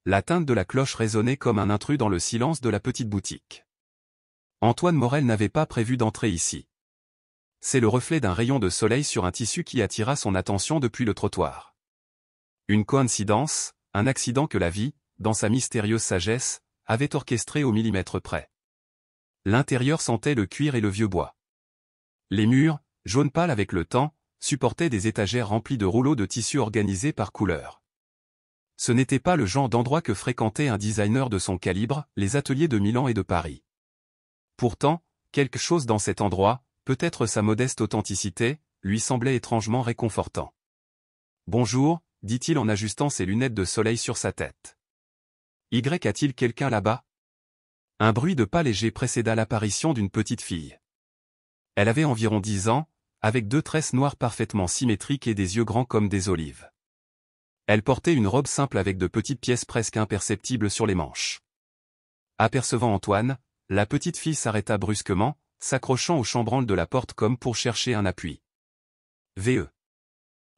La teinte de la cloche résonnait comme un intrus dans le silence de la petite boutique. Antoine Morel n'avait pas prévu d'entrer ici. C'est le reflet d'un rayon de soleil sur un tissu qui attira son attention depuis le trottoir. Une coïncidence, un accident que la vie, dans sa mystérieuse sagesse, avait orchestré au millimètre près. L'intérieur sentait le cuir et le vieux bois. Les murs, jaune pâle avec le temps, supportaient des étagères remplies de rouleaux de tissu organisés par couleur. Ce n'était pas le genre d'endroit que fréquentait un designer de son calibre, les ateliers de Milan et de Paris. Pourtant, quelque chose dans cet endroit, peut-être sa modeste authenticité, lui semblait étrangement réconfortant. « Bonjour », dit-il en ajustant ses lunettes de soleil sur sa tête. « Y a-t-il quelqu'un là-bas » Un bruit de pas léger précéda l'apparition d'une petite fille. Elle avait environ 10 ans, avec 2 tresses noires parfaitement symétriques et des yeux grands comme des olives. Elle portait une robe simple avec de petites pièces presque imperceptibles sur les manches. Apercevant Antoine, la petite fille s'arrêta brusquement, s'accrochant au chambranle de la porte comme pour chercher un appui. « V.E.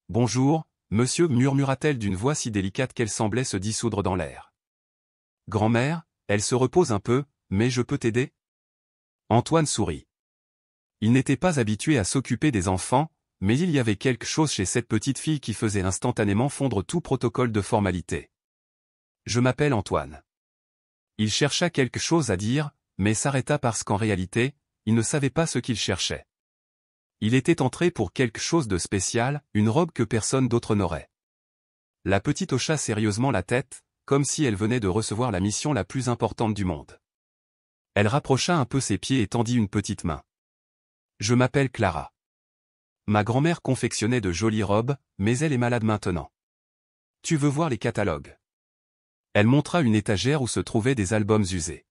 Bonjour, monsieur » murmura-t-elle d'une voix si délicate qu'elle semblait se dissoudre dans l'air. « Grand-mère, elle se repose un peu, mais je peux t'aider » Antoine sourit. Il n'était pas habitué à s'occuper des enfants, mais il y avait quelque chose chez cette petite fille qui faisait instantanément fondre tout protocole de formalité. « Je m'appelle Antoine. » Il chercha quelque chose à dire, mais s'arrêta parce qu'en réalité, il ne savait pas ce qu'il cherchait. Il était entré pour quelque chose de spécial, une robe que personne d'autre n'aurait. La petite hocha sérieusement la tête, comme si elle venait de recevoir la mission la plus importante du monde. Elle rapprocha un peu ses pieds et tendit une petite main. « Je m'appelle Clara. Ma grand-mère confectionnait de jolies robes, mais elle est malade maintenant. Tu veux voir les catalogues ?» Elle montra une étagère où se trouvaient des albums usés.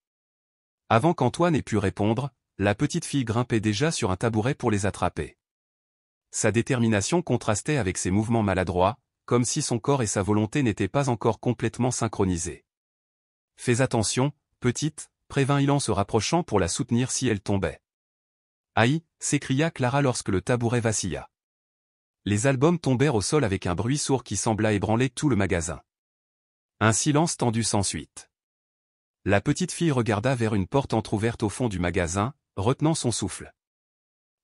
Avant qu'Antoine ait pu répondre, la petite fille grimpait déjà sur un tabouret pour les attraper. Sa détermination contrastait avec ses mouvements maladroits, comme si son corps et sa volonté n'étaient pas encore complètement synchronisés. « Fais attention, petite » prévint-il en se rapprochant pour la soutenir si elle tombait. « Aïe » s'écria Clara lorsque le tabouret vacilla. Les albums tombèrent au sol avec un bruit sourd qui sembla ébranler tout le magasin. Un silence tendu s'ensuit. La petite fille regarda vers une porte entr'ouverte au fond du magasin, retenant son souffle.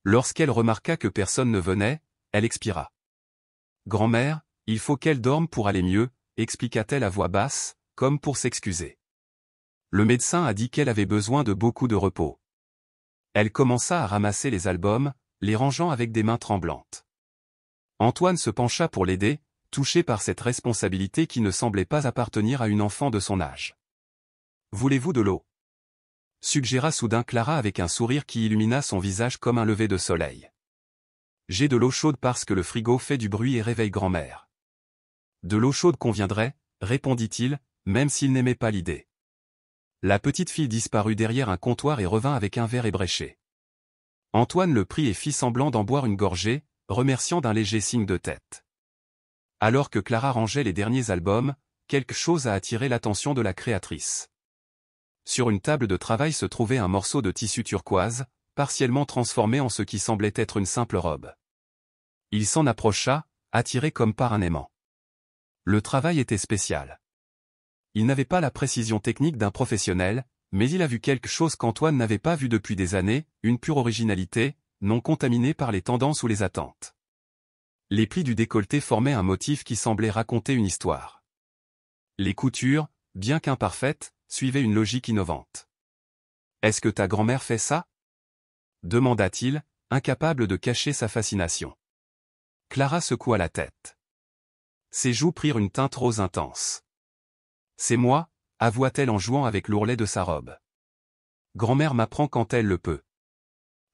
Lorsqu'elle remarqua que personne ne venait, elle expira. « Grand-mère, il faut qu'elle dorme pour aller mieux » expliqua-t-elle à voix basse, comme pour s'excuser. Le médecin a dit qu'elle avait besoin de beaucoup de repos. Elle commença à ramasser les albums, les rangeant avec des mains tremblantes. Antoine se pencha pour l'aider, touché par cette responsabilité qui ne semblait pas appartenir à une enfant de son âge. « Voulez-vous de l'eau » suggéra soudain Clara avec un sourire qui illumina son visage comme un lever de soleil. « J'ai de l'eau chaude parce que le frigo fait du bruit et réveille grand-mère. »« De l'eau chaude conviendrait, » répondit-il, même s'il n'aimait pas l'idée. La petite fille disparut derrière un comptoir et revint avec un verre ébréché. Antoine le prit et fit semblant d'en boire une gorgée, remerciant d'un léger signe de tête. Alors que Clara rangeait les derniers albums, quelque chose a attiré l'attention de la créatrice. Sur une table de travail se trouvait un morceau de tissu turquoise, partiellement transformé en ce qui semblait être une simple robe. Il s'en approcha, attiré comme par un aimant. Le travail était spécial. Il n'avait pas la précision technique d'un professionnel, mais il a vu quelque chose qu'Antoine n'avait pas vu depuis des années, une pure originalité, non contaminée par les tendances ou les attentes. Les plis du décolleté formaient un motif qui semblait raconter une histoire. Les coutures, bien qu'imparfaites, suivaient une logique innovante. « Est-ce que ta grand-mère fait ça ?» demanda-t-il, incapable de cacher sa fascination. Clara secoua la tête. Ses joues prirent une teinte rose intense. « C'est moi » avoua-t-elle en jouant avec l'ourlet de sa robe. « Grand-mère m'apprend quand elle le peut.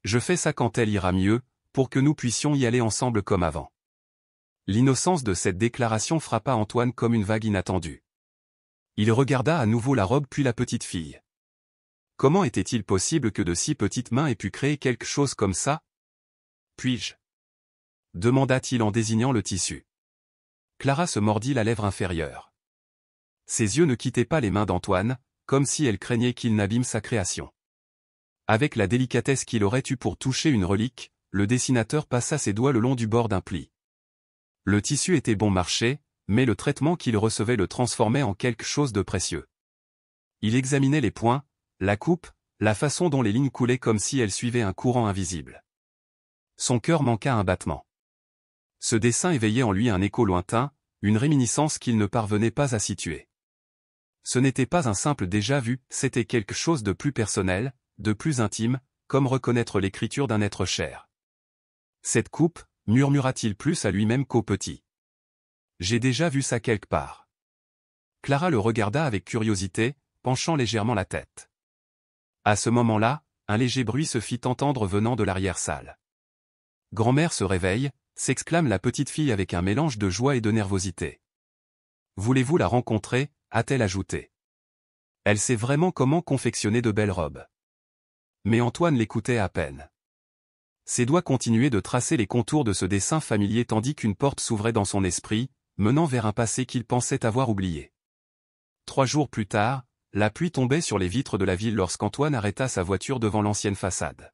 Je fais ça quand elle ira mieux, pour que nous puissions y aller ensemble comme avant. » L'innocence de cette déclaration frappa Antoine comme une vague inattendue. Il regarda à nouveau la robe puis la petite fille. Comment était-il possible que de si petites mains aient pu créer quelque chose comme ça ? Puis-je ? demanda-t-il en désignant le tissu. Clara se mordit la lèvre inférieure. Ses yeux ne quittaient pas les mains d'Antoine, comme si elle craignait qu'il n'abîme sa création. Avec la délicatesse qu'il aurait eue pour toucher une relique, le dessinateur passa ses doigts le long du bord d'un pli. Le tissu était bon marché, mais le traitement qu'il recevait le transformait en quelque chose de précieux. Il examinait les points, la coupe, la façon dont les lignes coulaient comme si elles suivaient un courant invisible. Son cœur manqua un battement. Ce dessin éveillait en lui un écho lointain, une réminiscence qu'il ne parvenait pas à situer. Ce n'était pas un simple déjà-vu, c'était quelque chose de plus personnel, de plus intime, comme reconnaître l'écriture d'un être cher. Cette coupe, murmura-t-il plus à lui-même qu'au petit. J'ai déjà vu ça quelque part. Clara le regarda avec curiosité, penchant légèrement la tête. À ce moment-là, un léger bruit se fit entendre venant de l'arrière-salle. Grand-mère se réveille, s'exclame la petite fille avec un mélange de joie et de nervosité. Voulez-vous la rencontrer, a-t-elle ajouté. Elle sait vraiment comment confectionner de belles robes. Mais Antoine l'écoutait à peine. Ses doigts continuaient de tracer les contours de ce dessin familier tandis qu'une porte s'ouvrait dans son esprit, menant vers un passé qu'il pensait avoir oublié. 3 jours plus tard, la pluie tombait sur les vitres de la ville lorsqu'Antoine arrêta sa voiture devant l'ancienne façade.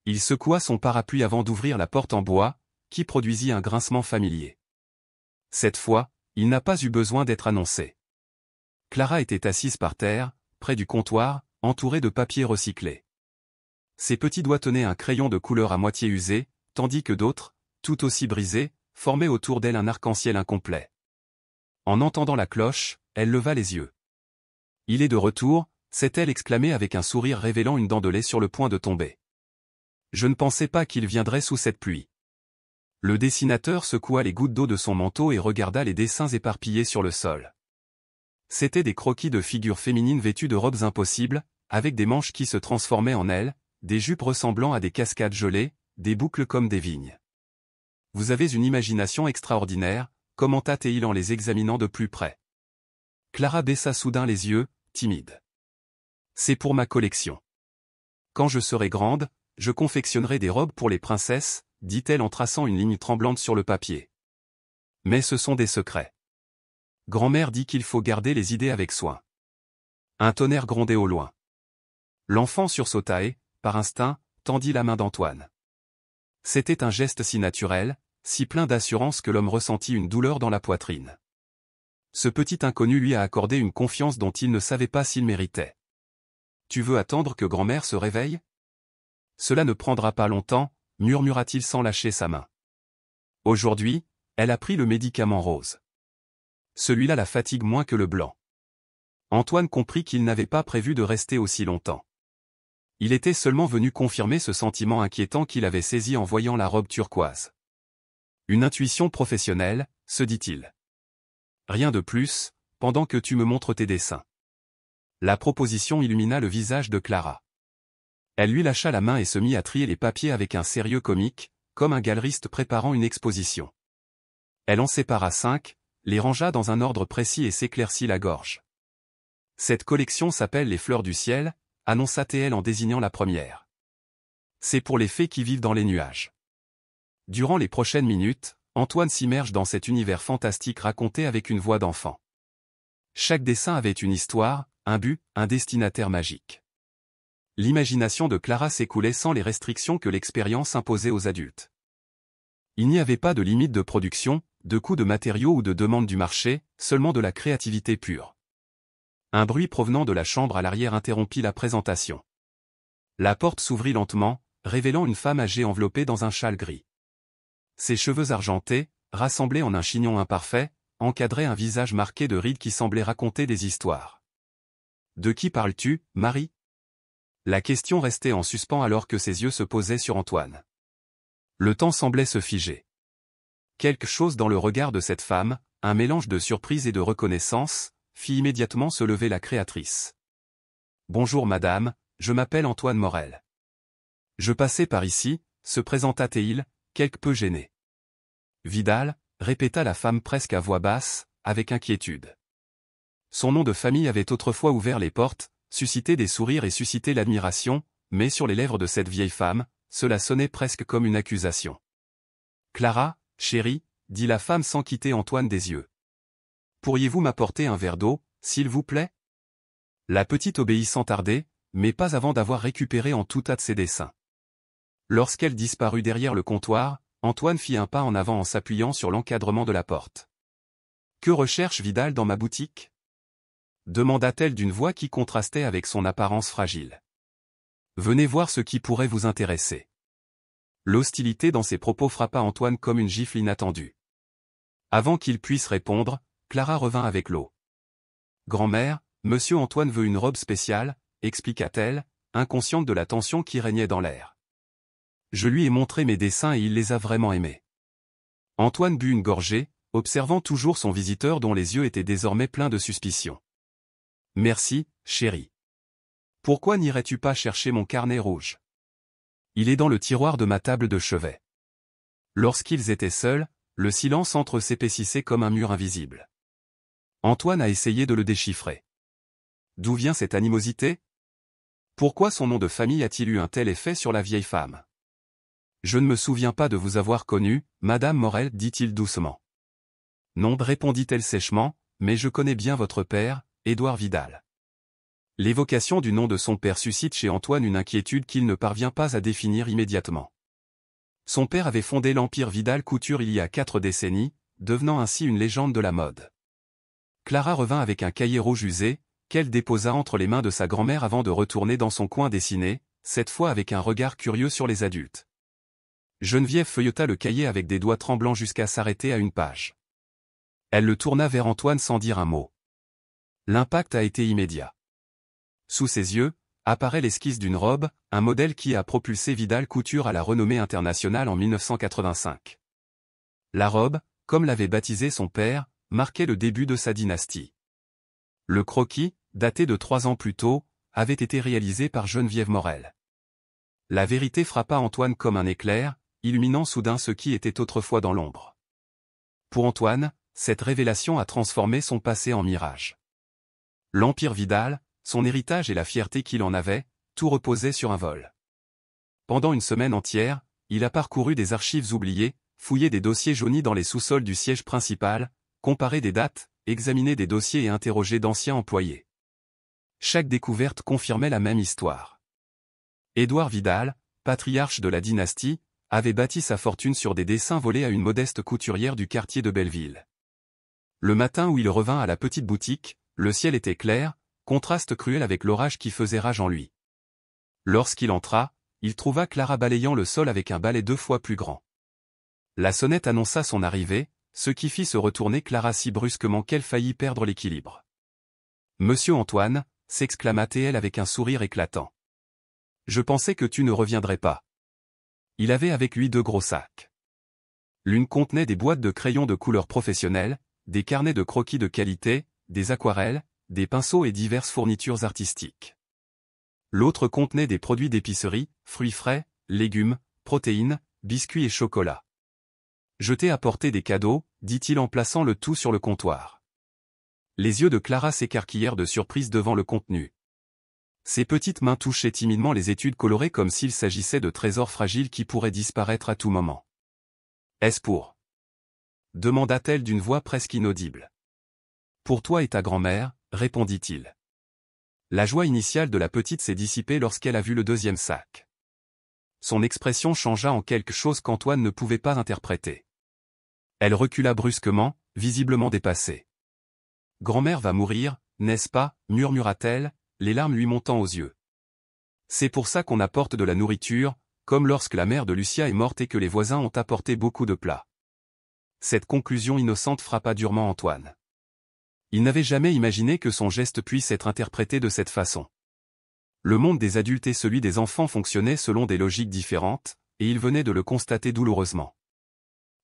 Il secoua son parapluie avant d'ouvrir la porte en bois, qui produisit un grincement familier. Cette fois, il n'a pas eu besoin d'être annoncé. Clara était assise par terre, près du comptoir, entourée de papier recyclé. Ses petits doigts tenaient un crayon de couleur à moitié usé, tandis que d'autres, tout aussi brisés, formaient autour d'elle un arc-en-ciel incomplet. En entendant la cloche, elle leva les yeux. « Il est de retour », s'est-elle exclamée avec un sourire révélant une dent de lait sur le point de tomber. « Je ne pensais pas qu'il viendrait sous cette pluie. » Le dessinateur secoua les gouttes d'eau de son manteau et regarda les dessins éparpillés sur le sol. C'étaient des croquis de figures féminines vêtues de robes impossibles, avec des manches qui se transformaient en ailes, des jupes ressemblant à des cascades gelées, des boucles comme des vignes. « Vous avez une imagination extraordinaire », commenta Théil en les examinant de plus près. Clara baissa soudain les yeux, timide. « C'est pour ma collection. Quand je serai grande, je confectionnerai des robes pour les princesses, dit-elle en traçant une ligne tremblante sur le papier. Mais ce sont des secrets. Grand-mère dit qu'il faut garder les idées avec soin. Un tonnerre grondait au loin. L'enfant sursauta et, par instinct, tendit la main d'Antoine. C'était un geste si naturel, si plein d'assurance que l'homme ressentit une douleur dans la poitrine. Ce petit inconnu lui a accordé une confiance dont il ne savait pas s'il méritait. « Tu veux attendre que grand-mère se réveille ? Cela ne prendra pas longtemps, murmura-t-il sans lâcher sa main. Aujourd'hui, elle a pris le médicament rose. Celui-là la fatigue moins que le blanc. Antoine comprit qu'il n'avait pas prévu de rester aussi longtemps. Il était seulement venu confirmer ce sentiment inquiétant qu'il avait saisi en voyant la robe turquoise. Une intuition professionnelle, se dit-il. Rien de plus, pendant que tu me montres tes dessins. La proposition illumina le visage de Clara. Elle lui lâcha la main et se mit à trier les papiers avec un sérieux comique, comme un galeriste préparant une exposition. Elle en sépara 5, les rangea dans un ordre précis et s'éclaircit la gorge. Cette collection s'appelle les fleurs du ciel, annonça-t-elle en désignant la première. C'est pour les fées qui vivent dans les nuages. Durant les prochaines minutes, Antoine s'immerge dans cet univers fantastique raconté avec une voix d'enfant. Chaque dessin avait une histoire, un but, un destinataire magique. L'imagination de Clara s'écoulait sans les restrictions que l'expérience imposait aux adultes. Il n'y avait pas de limite de production, de coût de matériaux ou de demande du marché, seulement de la créativité pure. Un bruit provenant de la chambre à l'arrière interrompit la présentation. La porte s'ouvrit lentement, révélant une femme âgée enveloppée dans un châle gris. Ses cheveux argentés, rassemblés en un chignon imparfait, encadraient un visage marqué de rides qui semblaient raconter des histoires. « De qui parles-tu, Marie ?» La question restait en suspens alors que ses yeux se posaient sur Antoine. Le temps semblait se figer. Quelque chose dans le regard de cette femme, un mélange de surprise et de reconnaissance, fit immédiatement se lever la créatrice. « Bonjour madame, je m'appelle Antoine Morel. Je passais par ici, se présenta Théil, quelque peu gêné. Vidal, répéta la femme presque à voix basse, avec inquiétude. Son nom de famille avait autrefois ouvert les portes, suscité des sourires et suscité l'admiration, mais sur les lèvres de cette vieille femme, cela sonnait presque comme une accusation. Clara, chérie, dit la femme sans quitter Antoine des yeux. Pourriez-vous m'apporter un verre d'eau, s'il vous plaît ? La petite obéit sans tarder, mais pas avant d'avoir récupéré en tout hâte ses dessins. Lorsqu'elle disparut derrière le comptoir, Antoine fit un pas en avant en s'appuyant sur l'encadrement de la porte. Que recherche Vidal dans ma boutique? Demanda-t-elle d'une voix qui contrastait avec son apparence fragile. Venez voir ce qui pourrait vous intéresser. L'hostilité dans ses propos frappa Antoine comme une gifle inattendue. Avant qu'il puisse répondre, Clara revint avec l'eau. Grand-mère, monsieur Antoine veut une robe spéciale, expliqua-t-elle, inconsciente de la tension qui régnait dans l'air. Je lui ai montré mes dessins et il les a vraiment aimés. Antoine but une gorgée, observant toujours son visiteur dont les yeux étaient désormais pleins de suspicion. Merci, chérie. Pourquoi n'irais-tu pas chercher mon carnet rouge? Il est dans le tiroir de ma table de chevet. Lorsqu'ils étaient seuls, le silence entre eux s'épaississait comme un mur invisible. Antoine a essayé de le déchiffrer. D'où vient cette animosité? Pourquoi son nom de famille a-t-il eu un tel effet sur la vieille femme? Je ne me souviens pas de vous avoir connue, Madame Morel, dit-il doucement. Non, répondit-elle sèchement, mais je connais bien votre père, Édouard Vidal. L'évocation du nom de son père suscite chez Antoine une inquiétude qu'il ne parvient pas à définir immédiatement. Son père avait fondé l'empire Vidal Couture il y a 4 décennies, devenant ainsi une légende de la mode. Clara revint avec un cahier rouge usé, qu'elle déposa entre les mains de sa grand-mère avant de retourner dans son coin dessiné, cette fois avec un regard curieux sur les adultes. Geneviève feuilleta le cahier avec des doigts tremblants jusqu'à s'arrêter à une page. Elle le tourna vers Antoine sans dire un mot. L'impact a été immédiat. Sous ses yeux, apparaît l'esquisse d'une robe, un modèle qui a propulsé Vidal Couture à la renommée internationale en 1985. La robe, comme l'avait baptisé son père, marquait le début de sa dynastie. Le croquis, daté de 3 ans plus tôt, avait été réalisé par Geneviève Morel. La vérité frappa Antoine comme un éclair, illuminant soudain ce qui était autrefois dans l'ombre. Pour Antoine, cette révélation a transformé son passé en mirage. L'empire Vidal, son héritage et la fierté qu'il en avait, tout reposait sur un vol. Pendant une semaine entière, il a parcouru des archives oubliées, fouillé des dossiers jaunis dans les sous-sols du siège principal, comparé des dates, examiné des dossiers et interrogé d'anciens employés. Chaque découverte confirmait la même histoire. Édouard Vidal, patriarche de la dynastie, avait bâti sa fortune sur des dessins volés à une modeste couturière du quartier de Belleville. Le matin où il revint à la petite boutique, le ciel était clair, contraste cruel avec l'orage qui faisait rage en lui. Lorsqu'il entra, il trouva Clara balayant le sol avec un balai 2 fois plus grand. La sonnette annonça son arrivée, ce qui fit se retourner Clara si brusquement qu'elle faillit perdre l'équilibre. « Monsieur Antoine » s'exclama-t-elle avec un sourire éclatant. « Je pensais que tu ne reviendrais pas. » Il avait avec lui 2 gros sacs. L'une contenait des boîtes de crayons de couleur professionnelle, des carnets de croquis de qualité, des aquarelles, des pinceaux et diverses fournitures artistiques. L'autre contenait des produits d'épicerie, fruits frais, légumes, protéines, biscuits et chocolat. « Je t'ai apporté des cadeaux, dit-il en plaçant le tout sur le comptoir. Les yeux de Clara s'écarquillèrent de surprise devant le contenu. Ses petites mains touchaient timidement les études colorées comme s'il s'agissait de trésors fragiles qui pourraient disparaître à tout moment. « Est-ce pour ?» demanda-t-elle d'une voix presque inaudible. « Pour toi et ta grand-mère » répondit-il. La joie initiale de la petite s'est dissipée lorsqu'elle a vu le 2e sac. Son expression changea en quelque chose qu'Antoine ne pouvait pas interpréter. Elle recula brusquement, visiblement dépassée. « Grand-mère va mourir, n'est-ce pas » murmura-t-elle, les larmes lui montant aux yeux. « C'est pour ça qu'on apporte de la nourriture, comme lorsque la mère de Lucia est morte et que les voisins ont apporté beaucoup de plats. » Cette conclusion innocente frappa durement Antoine. Il n'avait jamais imaginé que son geste puisse être interprété de cette façon. Le monde des adultes et celui des enfants fonctionnaient selon des logiques différentes, et il venait de le constater douloureusement.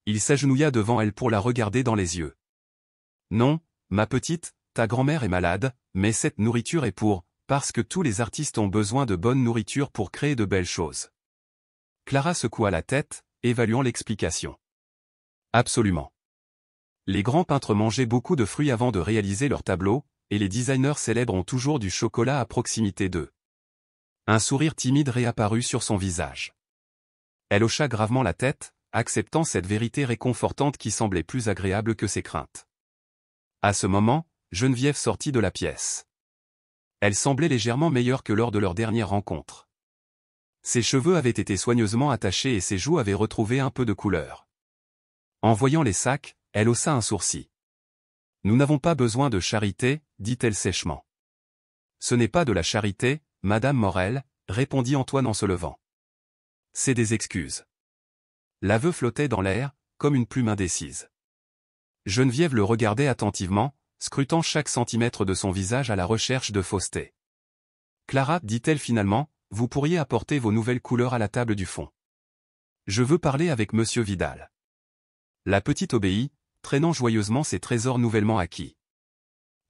Il s'agenouilla devant elle pour la regarder dans les yeux. « Non, ma petite, ta grand-mère est malade, mais cette nourriture est parce que tous les artistes ont besoin de bonne nourriture pour créer de belles choses. » Clara secoua la tête, évaluant l'explication. « Absolument. Les grands peintres mangeaient beaucoup de fruits avant de réaliser leurs tableaux, et les designers célèbres ont toujours du chocolat à proximité d'eux. » Un sourire timide réapparut sur son visage. Elle hocha gravement la tête, acceptant cette vérité réconfortante qui semblait plus agréable que ses craintes. À ce moment, Geneviève sortit de la pièce. Elle semblait légèrement meilleure que lors de leur dernière rencontre. Ses cheveux avaient été soigneusement attachés et ses joues avaient retrouvé un peu de couleur. En voyant les sacs, elle haussa un sourcil. Nous n'avons pas besoin de charité, dit-elle sèchement. Ce n'est pas de la charité, Madame Morel, répondit Antoine en se levant. C'est des excuses. L'aveu flottait dans l'air, comme une plume indécise. Geneviève le regardait attentivement, scrutant chaque centimètre de son visage à la recherche de fausseté. Clara, dit-elle finalement, vous pourriez apporter vos nouvelles couleurs à la table du fond. Je veux parler avec Monsieur Vidal. La petite obéit, traînant joyeusement ses trésors nouvellement acquis.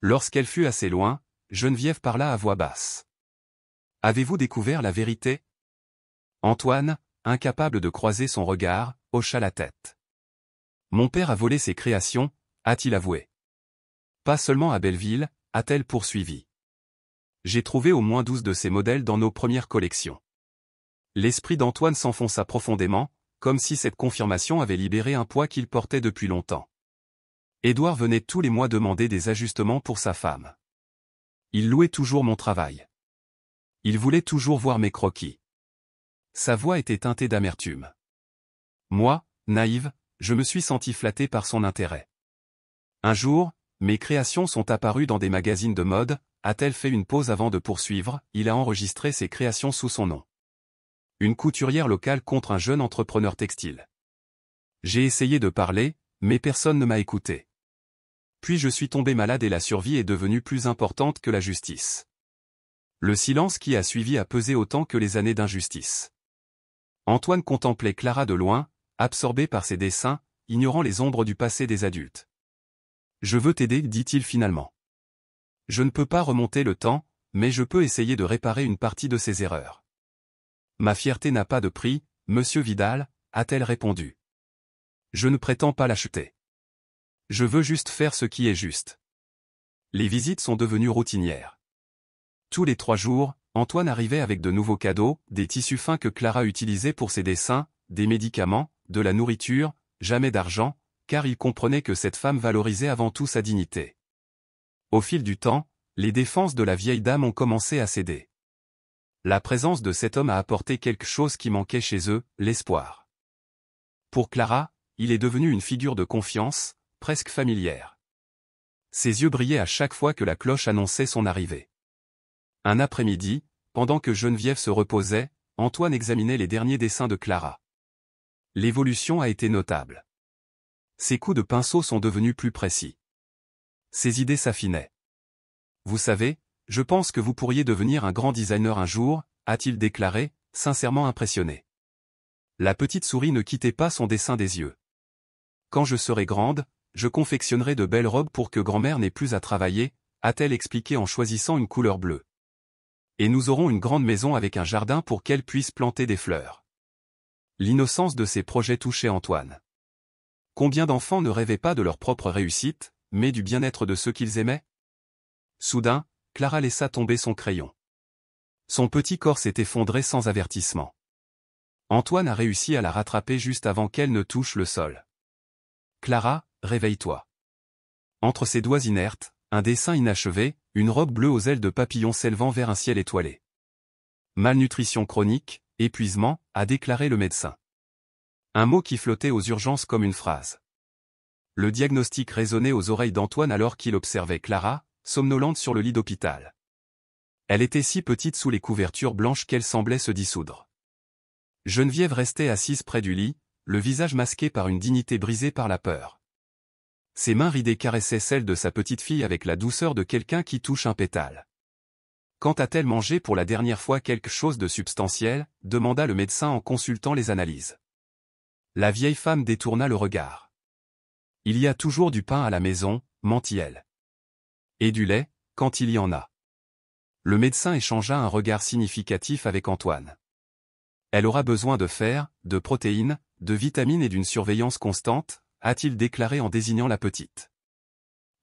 Lorsqu'elle fut assez loin, Geneviève parla à voix basse. Avez-vous découvert la vérité? Antoine, incapable de croiser son regard, hocha la tête. Mon père a volé ses créations, a-t-il avoué. Pas seulement à Belleville, a-t-elle poursuivi. J'ai trouvé au moins 12 de ces modèles dans nos premières collections. L'esprit d'Antoine s'enfonça profondément, comme si cette confirmation avait libéré un poids qu'il portait depuis longtemps. Édouard venait tous les mois demander des ajustements pour sa femme. Il louait toujours mon travail. Il voulait toujours voir mes croquis. Sa voix était teintée d'amertume. Moi, naïve, je me suis senti flatté par son intérêt. Un jour, mes créations sont apparues dans des magazines de mode, a-t-elle fait une pause avant de poursuivre, il a enregistré ses créations sous son nom. Une couturière locale contre un jeune entrepreneur textile. J'ai essayé de parler, mais personne ne m'a écouté. Puis je suis tombé malade et la survie est devenue plus importante que la justice. Le silence qui a suivi a pesé autant que les années d'injustice. Antoine contemplait Clara de loin, absorbé par ses dessins, ignorant les ombres du passé des adultes. Je veux t'aider, dit-il finalement. Je ne peux pas remonter le temps, mais je peux essayer de réparer une partie de ses erreurs. Ma fierté n'a pas de prix, Monsieur Vidal, a-t-elle répondu. Je ne prétends pas l'acheter. Je veux juste faire ce qui est juste. Les visites sont devenues routinières. Tous les 3 jours, Antoine arrivait avec de nouveaux cadeaux, des tissus fins que Clara utilisait pour ses dessins, des médicaments, de la nourriture, jamais d'argent, car il comprenait que cette femme valorisait avant tout sa dignité. Au fil du temps, les défenses de la vieille dame ont commencé à céder. La présence de cet homme a apporté quelque chose qui manquait chez eux, l'espoir. Pour Clara, il est devenu une figure de confiance, presque familière. Ses yeux brillaient à chaque fois que la cloche annonçait son arrivée. Un après-midi, pendant que Geneviève se reposait, Antoine examinait les derniers dessins de Clara. L'évolution a été notable. Ses coups de pinceau sont devenus plus précis. Ses idées s'affinaient. Vous savez, je pense que vous pourriez devenir un grand designer un jour, a-t-il déclaré, sincèrement impressionné. La petite souris ne quittait pas son dessin des yeux. Quand je serai grande, je confectionnerai de belles robes pour que grand-mère n'ait plus à travailler, a-t-elle expliqué en choisissant une couleur bleue. Et nous aurons une grande maison avec un jardin pour qu'elle puisse planter des fleurs. L'innocence de ses projets touchait Antoine. Combien d'enfants ne rêvaient pas de leur propre réussite, mais du bien-être de ceux qu'ils aimaient? Soudain, Clara laissa tomber son crayon. Son petit corps s'est effondré sans avertissement. Antoine a réussi à la rattraper juste avant qu'elle ne touche le sol. Clara, réveille-toi. Entre ses doigts inertes, un dessin inachevé, une robe bleue aux ailes de papillon s'élevant vers un ciel étoilé. Malnutrition chronique, épuisement, a déclaré le médecin. Un mot qui flottait aux urgences comme une phrase. Le diagnostic résonnait aux oreilles d'Antoine alors qu'il observait Clara, somnolente sur le lit d'hôpital. Elle était si petite sous les couvertures blanches qu'elle semblait se dissoudre. Geneviève restait assise près du lit, le visage masqué par une dignité brisée par la peur. Ses mains ridées caressaient celles de sa petite fille avec la douceur de quelqu'un qui touche un pétale. Quand a-t-elle mangé pour la dernière fois quelque chose de substantiel, demanda le médecin en consultant les analyses. La vieille femme détourna le regard. Il y a toujours du pain à la maison, mentit-elle. Et du lait, quand il y en a. Le médecin échangea un regard significatif avec Antoine. Elle aura besoin de fer, de protéines, de vitamines et d'une surveillance constante, a-t-il déclaré en désignant la petite.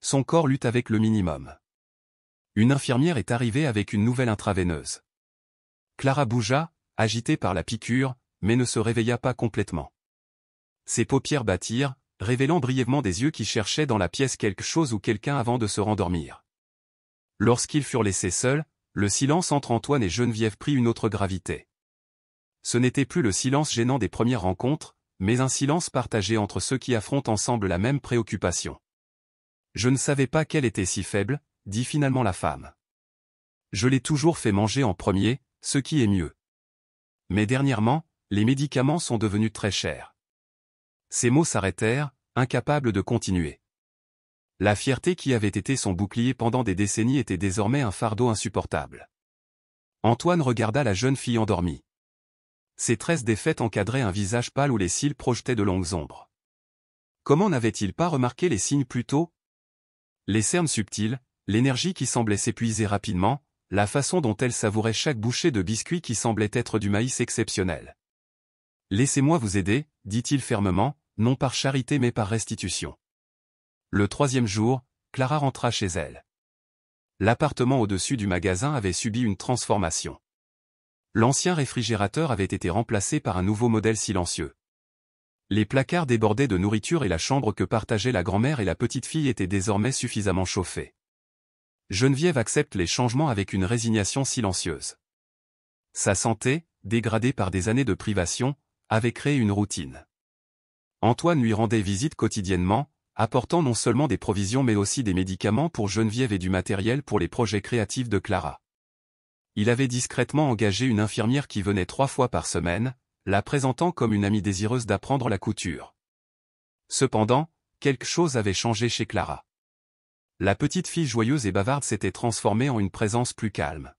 Son corps lutte avec le minimum. Une infirmière est arrivée avec une nouvelle intraveineuse. Clara bougea, agitée par la piqûre, mais ne se réveilla pas complètement. Ses paupières battirent, révélant brièvement des yeux qui cherchaient dans la pièce quelque chose ou quelqu'un avant de se rendormir. Lorsqu'ils furent laissés seuls, le silence entre Antoine et Geneviève prit une autre gravité. Ce n'était plus le silence gênant des premières rencontres, mais un silence partagé entre ceux qui affrontent ensemble la même préoccupation. Je ne savais pas qu'elle était si faible, dit finalement la femme. Je l'ai toujours fait manger en premier, ce qui est mieux. Mais dernièrement, les médicaments sont devenus très chers. Ses mots s'arrêtèrent, incapables de continuer. La fierté qui avait été son bouclier pendant des décennies était désormais un fardeau insupportable. Antoine regarda la jeune fille endormie. Ses tresses défaites encadraient un visage pâle où les cils projetaient de longues ombres. Comment n'avait-il pas remarqué les signes plus tôt? Les cernes subtiles, l'énergie qui semblait s'épuiser rapidement, la façon dont elle savourait chaque bouchée de biscuit qui semblait être du maïs exceptionnel. « Laissez-moi vous aider, dit-il fermement, non par charité mais par restitution. » Le 3e jour, Clara rentra chez elle. L'appartement au-dessus du magasin avait subi une transformation. L'ancien réfrigérateur avait été remplacé par un nouveau modèle silencieux. Les placards débordaient de nourriture et la chambre que partageaient la grand-mère et la petite fille était désormais suffisamment chauffée. Geneviève accepte les changements avec une résignation silencieuse. Sa santé, dégradée par des années de privation, avait créé une routine. Antoine lui rendait visite quotidiennement, apportant non seulement des provisions mais aussi des médicaments pour Geneviève et du matériel pour les projets créatifs de Clara. Il avait discrètement engagé une infirmière qui venait 3 fois par semaine, la présentant comme une amie désireuse d'apprendre la couture. Cependant, quelque chose avait changé chez Clara. La petite fille joyeuse et bavarde s'était transformée en une présence plus calme.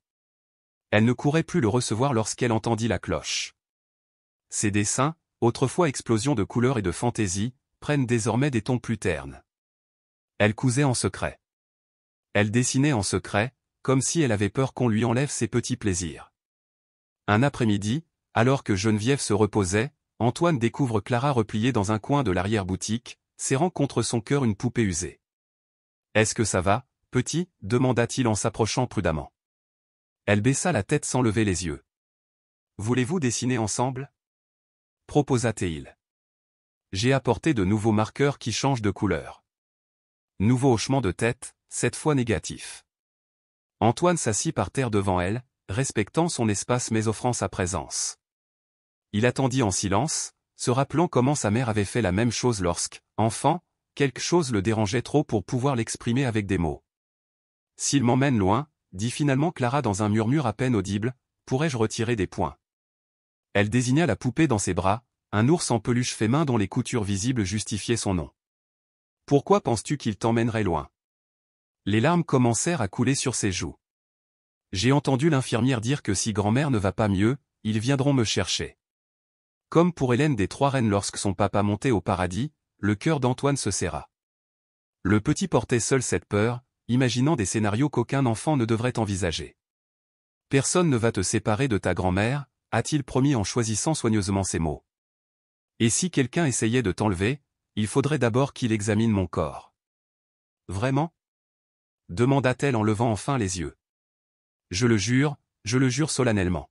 Elle ne courait plus le recevoir lorsqu'elle entendit la cloche. Ses dessins, autrefois explosions de couleurs et de fantaisie, prennent désormais des tons plus ternes. Elle cousait en secret. Elle dessinait en secret, comme si elle avait peur qu'on lui enlève ses petits plaisirs. Un après-midi, alors que Geneviève se reposait, Antoine découvre Clara repliée dans un coin de l'arrière-boutique, serrant contre son cœur une poupée usée. « Est-ce que ça va, petit » demanda-t-il en s'approchant prudemment. Elle baissa la tête sans lever les yeux. « Voulez-vous dessiner ensemble » proposa-t-il. « J'ai apporté de nouveaux marqueurs qui changent de couleur. » Nouveau hochement de tête, cette fois négatif. Antoine s'assit par terre devant elle, respectant son espace mais offrant sa présence. Il attendit en silence, se rappelant comment sa mère avait fait la même chose lorsque, enfant, quelque chose le dérangeait trop pour pouvoir l'exprimer avec des mots. « S'il m'emmène loin, dit finalement Clara dans un murmure à peine audible, pourrais-je retirer des points ?» Elle désigna la poupée dans ses bras, un ours en peluche fait main dont les coutures visibles justifiaient son nom. « Pourquoi penses-tu qu'il t'emmènerait loin ?» Les larmes commencèrent à couler sur ses joues. « J'ai entendu l'infirmière dire que si grand-mère ne va pas mieux, ils viendront me chercher. » Comme pour Hélène des Trois Reines lorsque son papa montait au paradis, le cœur d'Antoine se serra. Le petit portait seul cette peur, imaginant des scénarios qu'aucun enfant ne devrait envisager. « Personne ne va te séparer de ta grand-mère » a-t-il promis en choisissant soigneusement ses mots. « Et si quelqu'un essayait de t'enlever, il faudrait d'abord qu'il examine mon corps. »« Vraiment » demanda-t-elle en levant enfin les yeux. « je le jure solennellement.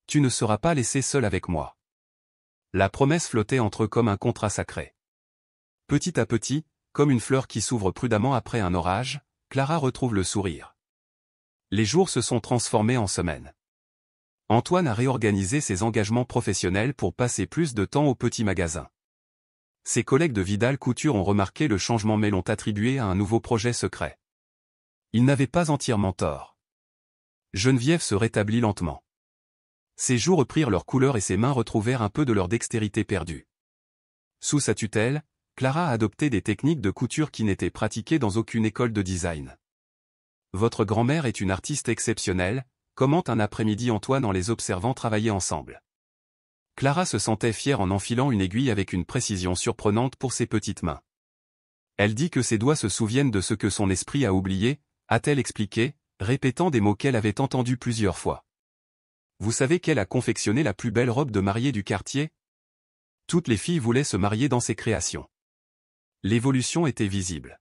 Tu ne seras pas laissé seul avec moi. » La promesse flottait entre eux comme un contrat sacré. Petit à petit, comme une fleur qui s'ouvre prudemment après un orage, Clara retrouve le sourire. Les jours se sont transformés en semaines. Antoine a réorganisé ses engagements professionnels pour passer plus de temps au petit magasin. Ses collègues de Vidal Couture ont remarqué le changement mais l'ont attribué à un nouveau projet secret. Il n'avait pas entièrement tort. Geneviève se rétablit lentement. Ses joues reprirent leur couleur et ses mains retrouvèrent un peu de leur dextérité perdue. Sous sa tutelle, Clara a adopté des techniques de couture qui n'étaient pratiquées dans aucune école de design. « Votre grand-mère est une artiste exceptionnelle », commente un après-midi Antoine en les observant travailler ensemble. Clara se sentait fière en enfilant une aiguille avec une précision surprenante pour ses petites mains. Elle dit que ses doigts se souviennent de ce que son esprit a oublié, a-t-elle expliqué, répétant des mots qu'elle avait entendus plusieurs fois. Vous savez qu'elle a confectionné la plus belle robe de mariée du quartier? Toutes les filles voulaient se marier dans ses créations. L'évolution était visible.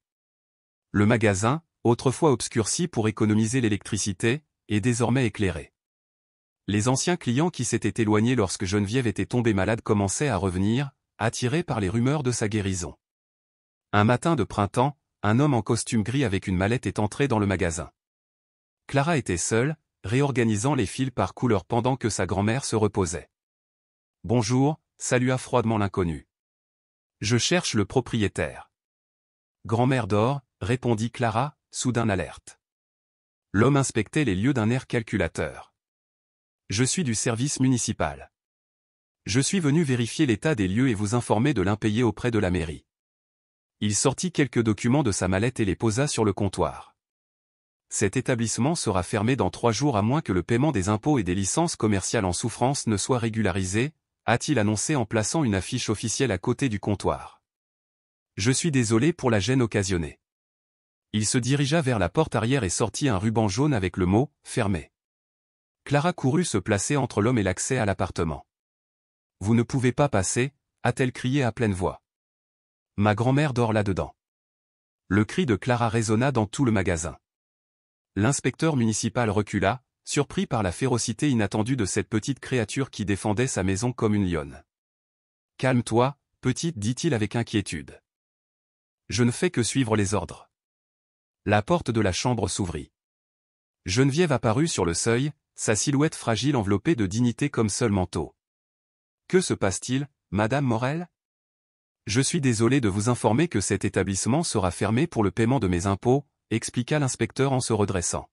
Le magasin, autrefois obscurci pour économiser l'électricité, est désormais éclairé. Les anciens clients qui s'étaient éloignés lorsque Geneviève était tombée malade commençaient à revenir, attirés par les rumeurs de sa guérison. Un matin de printemps, un homme en costume gris avec une mallette est entré dans le magasin. Clara était seule, réorganisant les fils par couleur pendant que sa grand-mère se reposait. « Bonjour », salua froidement l'inconnu. « Je cherche le propriétaire. » « Grand-mère dort », répondit Clara, soudain alerte. L'homme inspectait les lieux d'un air calculateur. Je suis du service municipal. Je suis venu vérifier l'état des lieux et vous informer de l'impayé auprès de la mairie. Il sortit quelques documents de sa mallette et les posa sur le comptoir. Cet établissement sera fermé dans 3 jours à moins que le paiement des impôts et des licences commerciales en souffrance ne soit régularisé, a-t-il annoncé en plaçant une affiche officielle à côté du comptoir. Je suis désolé pour la gêne occasionnée. Il se dirigea vers la porte arrière et sortit un ruban jaune avec le mot « Fermé ». Clara courut se placer entre l'homme et l'accès à l'appartement. « Vous ne pouvez pas passer » a-t-elle crié à pleine voix. « Ma grand-mère dort là-dedans. » Le cri de Clara résonna dans tout le magasin. L'inspecteur municipal recula, surpris par la férocité inattendue de cette petite créature qui défendait sa maison comme une lionne. « Calme-toi, petite, dit-il avec inquiétude. Je ne fais que suivre les ordres. » La porte de la chambre s'ouvrit. Geneviève apparut sur le seuil, sa silhouette fragile enveloppée de dignité comme seul manteau. « Que se passe-t-il, Madame Morel ? Je suis désolé de vous informer que cet établissement sera fermé pour le paiement de mes impôts, expliqua l'inspecteur en se redressant.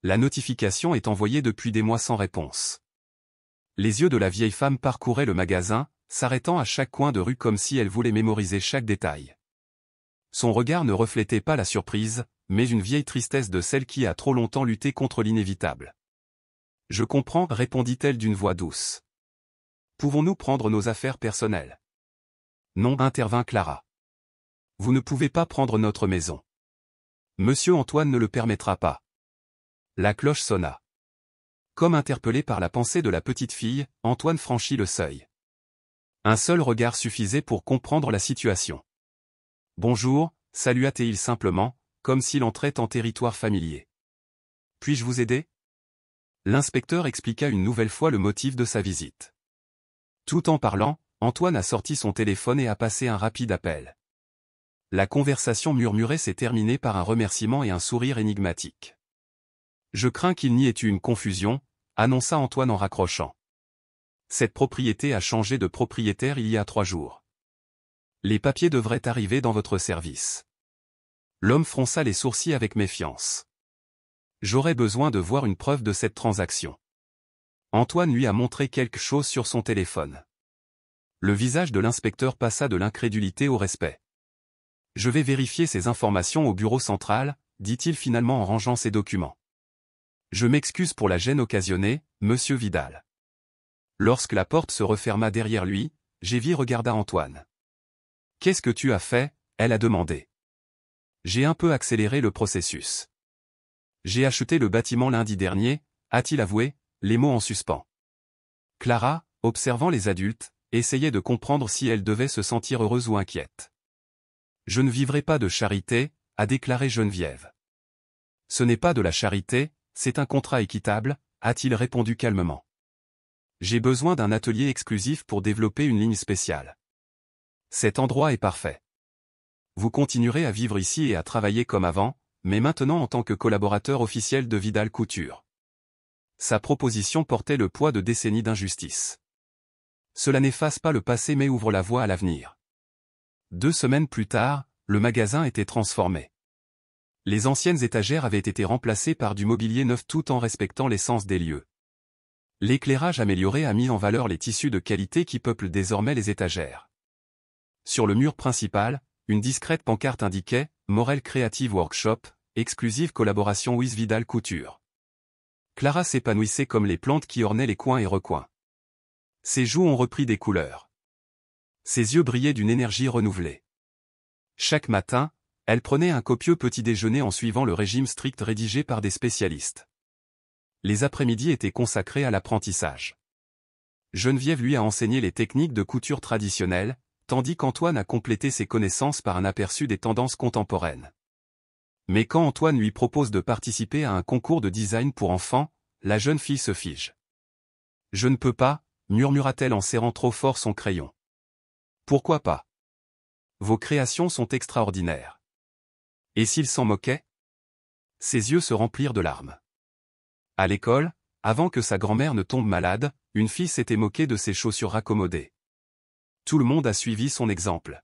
La notification est envoyée depuis des mois sans réponse. Les yeux de la vieille femme parcouraient le magasin, s'arrêtant à chaque coin de rue comme si elle voulait mémoriser chaque détail. Son regard ne reflétait pas la surprise, mais une vieille tristesse de celle qui a trop longtemps lutté contre l'inévitable. « Je comprends, répondit-elle d'une voix douce. Pouvons-nous prendre nos affaires personnelles ? Non, intervint Clara. Vous ne pouvez pas prendre notre maison. Monsieur Antoine ne le permettra pas. La cloche sonna. Comme interpellé par la pensée de la petite fille, Antoine franchit le seuil. Un seul regard suffisait pour comprendre la situation. Bonjour, salua-t-il simplement, comme s'il entrait en territoire familier. Puis-je vous aider ? L'inspecteur expliqua une nouvelle fois le motif de sa visite. Tout en parlant, Antoine a sorti son téléphone et a passé un rapide appel. La conversation murmurée s'est terminée par un remerciement et un sourire énigmatique. Je crains qu'il n'y ait eu une confusion, annonça Antoine en raccrochant. Cette propriété a changé de propriétaire il y a 3 jours. Les papiers devraient arriver dans votre service. L'homme fronça les sourcils avec méfiance. J'aurais besoin de voir une preuve de cette transaction. Antoine lui a montré quelque chose sur son téléphone. Le visage de l'inspecteur passa de l'incrédulité au respect. Je vais vérifier ces informations au bureau central, dit-il finalement en rangeant ses documents. Je m'excuse pour la gêne occasionnée, monsieur Vidal. Lorsque la porte se referma derrière lui, Gévy regarda Antoine. Qu'est-ce que tu as fait ? Elle a demandé. J'ai un peu accéléré le processus. J'ai acheté le bâtiment lundi dernier, a-t-il avoué, les mots en suspens. Clara, observant les adultes, essayait de comprendre si elle devait se sentir heureuse ou inquiète. Je ne vivrai pas de charité, a déclaré Geneviève. Ce n'est pas de la charité, c'est un contrat équitable, a-t-il répondu calmement. J'ai besoin d'un atelier exclusif pour développer une ligne spéciale. Cet endroit est parfait. Vous continuerez à vivre ici et à travailler comme avant, mais maintenant en tant que collaborateur officiel de Vidal Couture. Sa proposition portait le poids de décennies d'injustice. Cela n'efface pas le passé mais ouvre la voie à l'avenir. 2 semaines plus tard, le magasin était transformé. Les anciennes étagères avaient été remplacées par du mobilier neuf tout en respectant l'essence des lieux. L'éclairage amélioré a mis en valeur les tissus de qualité qui peuplent désormais les étagères. Sur le mur principal, une discrète pancarte indiquait « Morel Creative Workshop, exclusive collaboration with Vidal Couture ». Clara s'épanouissait comme les plantes qui ornaient les coins et recoins. Ses joues ont repris des couleurs. Ses yeux brillaient d'une énergie renouvelée. Chaque matin, elle prenait un copieux petit déjeuner en suivant le régime strict rédigé par des spécialistes. Les après-midi étaient consacrés à l'apprentissage. Geneviève lui a enseigné les techniques de couture traditionnelles, tandis qu'Antoine a complété ses connaissances par un aperçu des tendances contemporaines. Mais quand Antoine lui propose de participer à un concours de design pour enfants, la jeune fille se fige. « Je ne peux pas », murmura-t-elle en serrant trop fort son crayon. « Pourquoi pas ? Vos créations sont extraordinaires. » Et s'il s'en moquait ? Ses yeux se remplirent de larmes. À l'école, avant que sa grand-mère ne tombe malade, une fille s'était moquée de ses chaussures raccommodées. Tout le monde a suivi son exemple.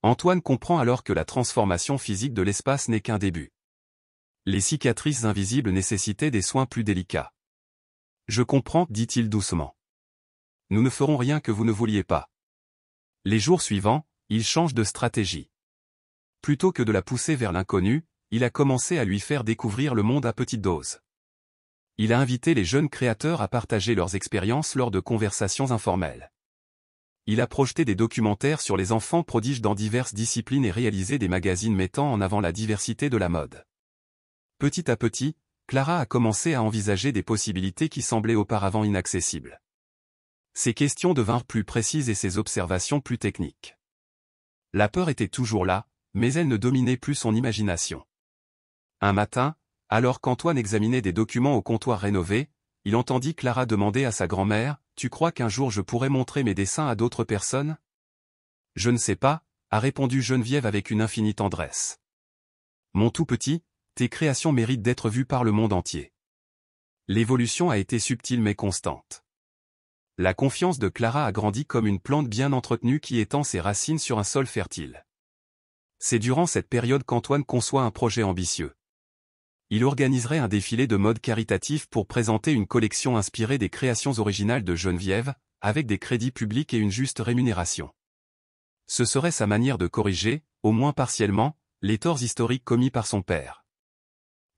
Antoine comprend alors que la transformation physique de l'espace n'est qu'un début. Les cicatrices invisibles nécessitaient des soins plus délicats. Je comprends, dit-il doucement. Nous ne ferons rien que vous ne vouliez pas. Les jours suivants, il change de stratégie. Plutôt que de la pousser vers l'inconnu, il a commencé à lui faire découvrir le monde à petite dose. Il a invité les jeunes créateurs à partager leurs expériences lors de conversations informelles. Il a projeté des documentaires sur les enfants prodiges dans diverses disciplines et réalisé des magazines mettant en avant la diversité de la mode. Petit à petit, Clara a commencé à envisager des possibilités qui semblaient auparavant inaccessibles. Ses questions devinrent plus précises et ses observations plus techniques. La peur était toujours là, mais elle ne dominait plus son imagination. Un matin, alors qu'Antoine examinait des documents au comptoir rénové, il entendit Clara demander à sa grand-mère « Tu crois qu'un jour je pourrai montrer mes dessins à d'autres personnes ?»« Je ne sais pas » a répondu Geneviève avec une infinie tendresse. « Mon tout petit, tes créations méritent d'être vues par le monde entier. » L'évolution a été subtile mais constante. La confiance de Clara a grandi comme une plante bien entretenue qui étend ses racines sur un sol fertile. C'est durant cette période qu'Antoine conçoit un projet ambitieux. Il organiserait un défilé de mode caritatif pour présenter une collection inspirée des créations originales de Geneviève, avec des crédits publics et une juste rémunération. Ce serait sa manière de corriger, au moins partiellement, les torts historiques commis par son père.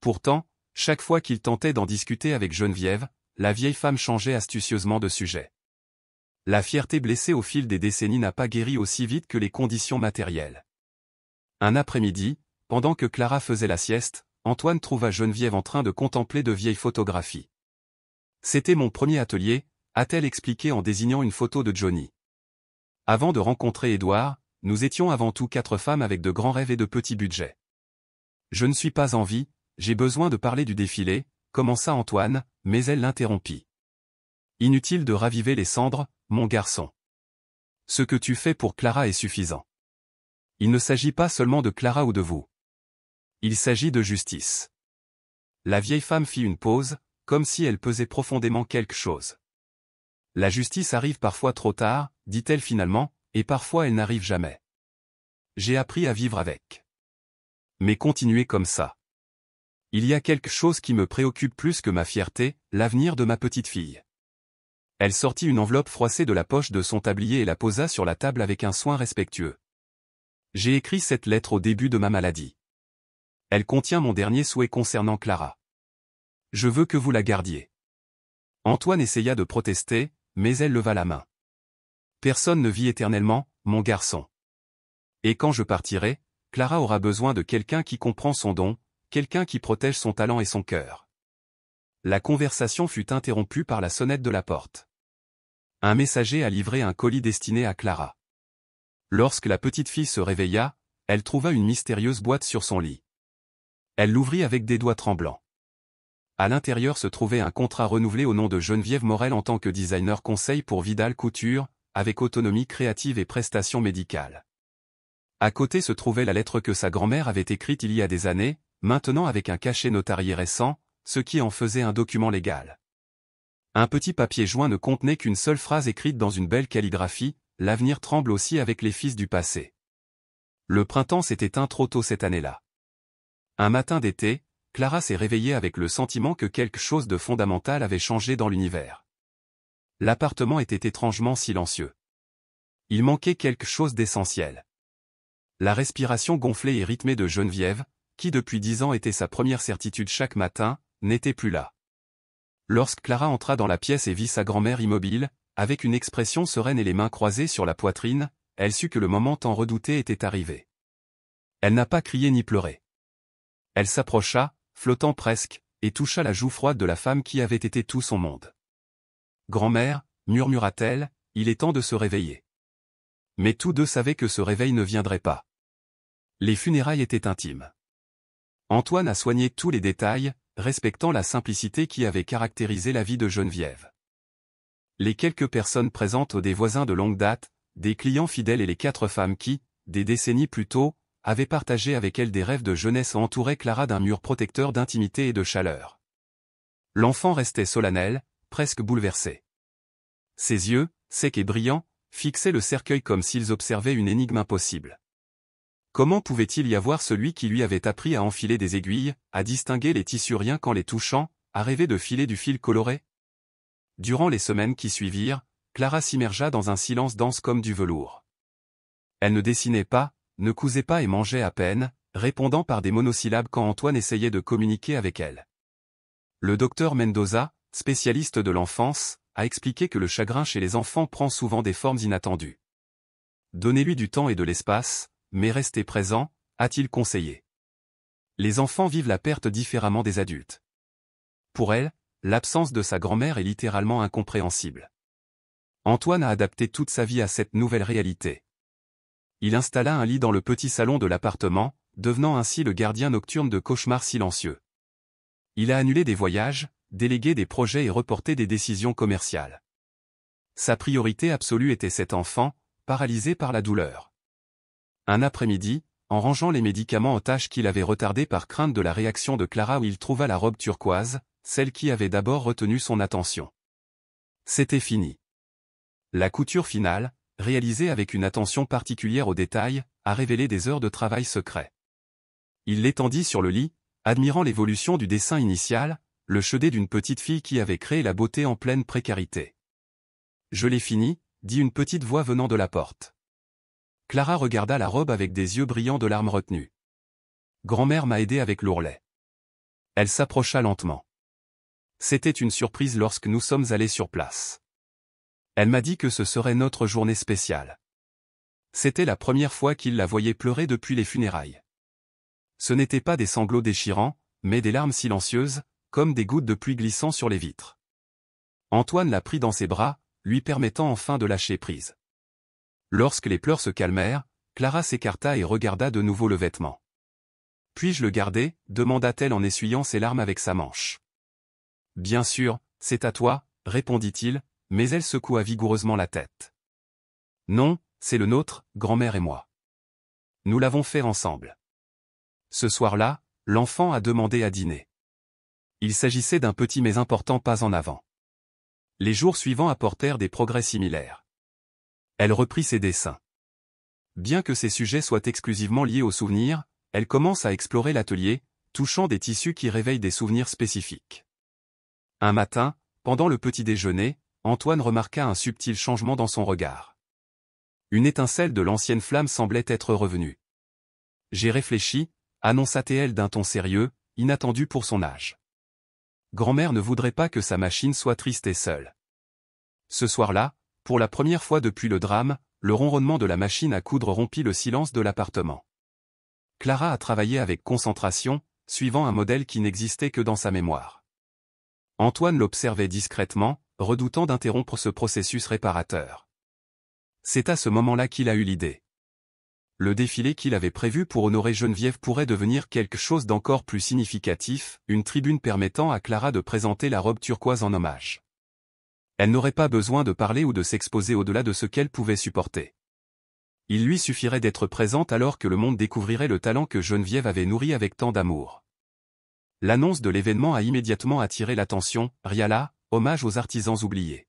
Pourtant, chaque fois qu'il tentait d'en discuter avec Geneviève, la vieille femme changeait astucieusement de sujet. La fierté blessée au fil des décennies n'a pas guéri aussi vite que les conditions matérielles. Un après-midi, pendant que Clara faisait la sieste, Antoine trouva Geneviève en train de contempler de vieilles photographies. « C'était mon premier atelier », a-t-elle expliqué en désignant une photo de Johnny. « Avant de rencontrer Édouard, nous étions avant tout 4 femmes avec de grands rêves et de petits budgets. Je ne suis pas en vie, j'ai besoin de parler du défilé », commença Antoine, mais elle l'interrompit. « Inutile de raviver les cendres, mon garçon. Ce que tu fais pour Clara est suffisant. Il ne s'agit pas seulement de Clara ou de vous. Il s'agit de justice. » La vieille femme fit une pause, comme si elle pesait profondément quelque chose. « La justice arrive parfois trop tard, dit-elle finalement, et parfois elle n'arrive jamais. J'ai appris à vivre avec. Mais continuer comme ça. Il y a quelque chose qui me préoccupe plus que ma fierté, l'avenir de ma petite fille. » Elle sortit une enveloppe froissée de la poche de son tablier et la posa sur la table avec un soin respectueux. « J'ai écrit cette lettre au début de ma maladie. Elle contient mon dernier souhait concernant Clara. Je veux que vous la gardiez. » Antoine essaya de protester, mais elle leva la main. « Personne ne vit éternellement, mon garçon. Et quand je partirai, Clara aura besoin de quelqu'un qui comprend son don, quelqu'un qui protège son talent et son cœur. » La conversation fut interrompue par la sonnette de la porte. Un messager a livré un colis destiné à Clara. Lorsque la petite fille se réveilla, elle trouva une mystérieuse boîte sur son lit. Elle l'ouvrit avec des doigts tremblants. À l'intérieur se trouvait un contrat renouvelé au nom de Geneviève Morel en tant que designer conseil pour Vidal Couture, avec autonomie créative et prestations médicales. À côté se trouvait la lettre que sa grand-mère avait écrite il y a des années, maintenant avec un cachet notarié récent, ce qui en faisait un document légal. Un petit papier joint ne contenait qu'une seule phrase écrite dans une belle calligraphie, « L'avenir tremble aussi avec les fils du passé. » Le printemps s'est éteint trop tôt cette année-là. Un matin d'été, Clara s'est réveillée avec le sentiment que quelque chose de fondamental avait changé dans l'univers. L'appartement était étrangement silencieux. Il manquait quelque chose d'essentiel. La respiration gonflée et rythmée de Geneviève, qui depuis 10 ans était sa première certitude chaque matin, n'était plus là. Lorsque Clara entra dans la pièce et vit sa grand-mère immobile, avec une expression sereine et les mains croisées sur la poitrine, elle sut que le moment tant redouté était arrivé. Elle n'a pas crié ni pleuré. Elle s'approcha, flottant presque, et toucha la joue froide de la femme qui avait été tout son monde. « Grand-mère » murmura-t-elle, « il est temps de se réveiller. » Mais tous deux savaient que ce réveil ne viendrait pas. Les funérailles étaient intimes. Antoine a soigné tous les détails, respectant la simplicité qui avait caractérisé la vie de Geneviève. Les quelques personnes présentes des voisins de longue date, des clients fidèles et les 4 femmes qui, des décennies plus tôt, avaient partagé avec elle des rêves de jeunesse entouraient Clara d'un mur protecteur d'intimité et de chaleur. L'enfant restait solennel, presque bouleversé. Ses yeux, secs et brillants, fixaient le cercueil comme s'ils observaient une énigme impossible. Comment pouvait-il y avoir celui qui lui avait appris à enfiler des aiguilles, à distinguer les tissus rien qu'en les touchant, à rêver de filer du fil coloré? Durant les semaines qui suivirent, Clara s'immergea dans un silence dense comme du velours. Elle ne dessinait pas, ne cousait pas et mangeait à peine, répondant par des monosyllabes quand Antoine essayait de communiquer avec elle. Le docteur Mendoza, spécialiste de l'enfance, a expliqué que le chagrin chez les enfants prend souvent des formes inattendues. Donnez-lui du temps et de l'espace, mais restez présent, a-t-il conseillé. Les enfants vivent la perte différemment des adultes. Pour elle, l'absence de sa grand-mère est littéralement incompréhensible. Antoine a adapté toute sa vie à cette nouvelle réalité. Il installa un lit dans le petit salon de l'appartement, devenant ainsi le gardien nocturne de cauchemars silencieux. Il a annulé des voyages, délégué des projets et reporté des décisions commerciales. Sa priorité absolue était cet enfant, paralysé par la douleur. Un après-midi, en rangeant les médicaments aux tâches qu'il avait retardées par crainte de la réaction de Clara où il trouva la robe turquoise, celle qui avait d'abord retenu son attention. C'était fini. La couture finale, réalisée avec une attention particulière aux détails, a révélé des heures de travail secret. Il l'étendit sur le lit, admirant l'évolution du dessin initial, le chevet d'une petite fille qui avait créé la beauté en pleine précarité. « Je l'ai fini », dit une petite voix venant de la porte. Clara regarda la robe avec des yeux brillants de larmes retenues. « Grand-mère m'a aidé avec l'ourlet. » Elle s'approcha lentement. C'était une surprise lorsque nous sommes allés sur place. Elle m'a dit que ce serait notre journée spéciale. C'était la première fois qu'il la voyait pleurer depuis les funérailles. Ce n'étaient pas des sanglots déchirants, mais des larmes silencieuses, comme des gouttes de pluie glissant sur les vitres. Antoine la prit dans ses bras, lui permettant enfin de lâcher prise. Lorsque les pleurs se calmèrent, Clara s'écarta et regarda de nouveau le vêtement. « Puis-je le garder ?» demanda-t-elle en essuyant ses larmes avec sa manche. « Bien sûr, c'est à toi », répondit-il, mais elle secoua vigoureusement la tête. « Non, c'est le nôtre, grand-mère et moi. Nous l'avons fait ensemble. » Ce soir-là, l'enfant a demandé à dîner. Il s'agissait d'un petit mais important pas en avant. Les jours suivants apportèrent des progrès similaires. Elle reprit ses dessins. Bien que ses sujets soient exclusivement liés aux souvenirs, elle commence à explorer l'atelier, touchant des tissus qui réveillent des souvenirs spécifiques. Un matin, pendant le petit déjeuner, Antoine remarqua un subtil changement dans son regard. Une étincelle de l'ancienne flamme semblait être revenue. « J'ai réfléchi », annonça-t-elle d'un ton sérieux, inattendu pour son âge. Grand-mère ne voudrait pas que sa machine soit triste et seule. Ce soir-là, pour la première fois depuis le drame, le ronronnement de la machine à coudre rompit le silence de l'appartement. Clara a travaillé avec concentration, suivant un modèle qui n'existait que dans sa mémoire. Antoine l'observait discrètement, redoutant d'interrompre ce processus réparateur. C'est à ce moment-là qu'il a eu l'idée. Le défilé qu'il avait prévu pour honorer Geneviève pourrait devenir quelque chose d'encore plus significatif, une tribune permettant à Clara de présenter la robe turquoise en hommage. Elle n'aurait pas besoin de parler ou de s'exposer au-delà de ce qu'elle pouvait supporter. Il lui suffirait d'être présente alors que le monde découvrirait le talent que Geneviève avait nourri avec tant d'amour. L'annonce de l'événement a immédiatement attiré l'attention, Riala, hommage aux artisans oubliés.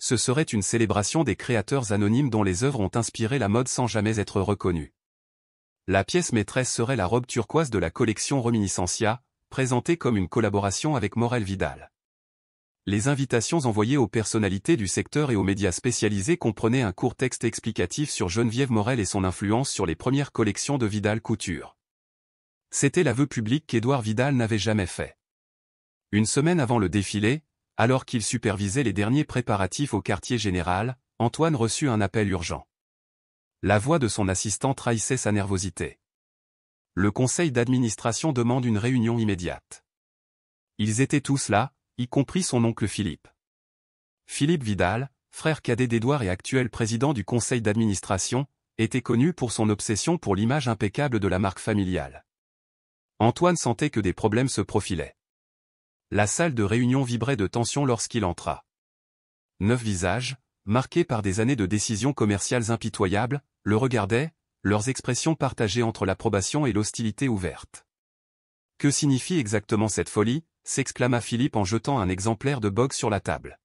Ce serait une célébration des créateurs anonymes dont les œuvres ont inspiré la mode sans jamais être reconnues. La pièce maîtresse serait la robe turquoise de la collection Reminiscencia, présentée comme une collaboration avec Morel Vidal. Les invitations envoyées aux personnalités du secteur et aux médias spécialisés comprenaient un court texte explicatif sur Geneviève Morel et son influence sur les premières collections de Vidal Couture. C'était l'aveu public qu'Édouard Vidal n'avait jamais fait. Une semaine avant le défilé, alors qu'il supervisait les derniers préparatifs au quartier général, Antoine reçut un appel urgent. La voix de son assistant trahissait sa nervosité. Le conseil d'administration demande une réunion immédiate. Ils étaient tous là, y compris son oncle Philippe. Philippe Vidal, frère cadet d'Édouard et actuel président du conseil d'administration, était connu pour son obsession pour l'image impeccable de la marque familiale. Antoine sentait que des problèmes se profilaient. La salle de réunion vibrait de tension lorsqu'il entra. 9 visages, marqués par des années de décisions commerciales impitoyables, le regardaient, leurs expressions partagées entre l'approbation et l'hostilité ouverte. « Que signifie exactement cette folie ?» s'exclama Philippe en jetant un exemplaire de Bogue sur la table.